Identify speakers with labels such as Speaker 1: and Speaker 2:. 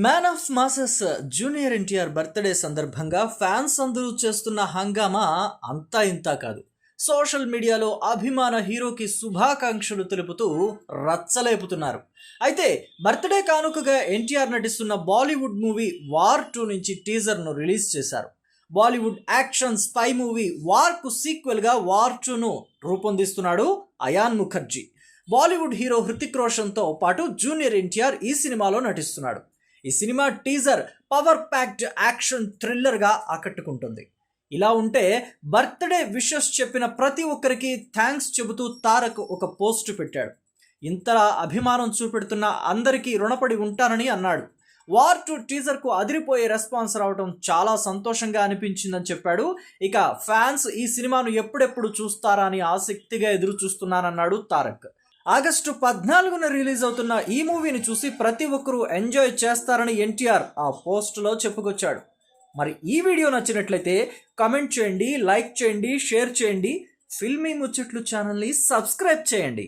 Speaker 1: Man of masses junior NTR birthday సందర్భంగా fans అందరూ చేస్తున్న హంగామా అంతా ఇంతా కాదు. సోషల్ మీడియాలో అభిమాన హీరోకి శుభాకాంక్షలు తెలుపుతూ రచ్చలేపుతున్నారు. అయితే బర్త్డే కానుకగా ఎన్టీఆర్ నటిస్తున్న బాలీవుడ్ మూవీ వార్ 2 నుంచి టీజర్ను రిలీజ్ చేశారు. బాలీవుడ్ యాక్షన్ స్పై మూవీ వార్కు సీక్వెల్గా వార్ 2ను రూపొందిస్తున్నాడు అయాన్ ముఖర్జీ. బాలీవుడ్ హీరో హృతిక్ రోషన్తో పాటు జూనియర్ ఎన్టీఆర్ ఈ సినిమాలో నటిస్తున్నాడు. ఈ cinema teaser power packed action థ్రిల్లర్గా ఆకట్టుకుంటుంది. ఇలా ఉంటే బర్త్డే విషెస్ చెప్పిన ప్రతి ఒక్కరికి థ్యాంక్స్ చెబుతూ తారక్ ఒక పోస్ట్ పెట్టాడు. ఇంతలా అభిమానం చూపెడుతున్న అందరికీ రుణపడి ఉంటానని అన్నాడు. వార్ 2 టీజర్కు అదిరిపోయే రెస్పాన్స్ రావడం చాలా సంతోషంగా అనిపించిందని చెప్పాడు. ఇక ఫ్యాన్స్ ఈ సినిమాను ఎప్పుడెప్పుడు చూస్తారా అని ఆసక్తిగా ఎదురు చూస్తున్నారన్నాడు తారక్. ఆగస్టు 14న రిలీజ్ అవుతున్న ఈ మూవీని చూసి ప్రతి ఒక్కరూ ఎంజాయ్ చేస్తారని ఎన్టీఆర్ ఆ పోస్టులో చెప్పుకొచ్చాడు. మరి ఈ వీడియో నచ్చినట్లయితే కామెంట్ చేయండి, లైక్ చేయండి, షేర్ చేయండి. ఫిల్మీ ముచ్చట్లు ఛానల్ని సబ్స్క్రైబ్ చేయండి.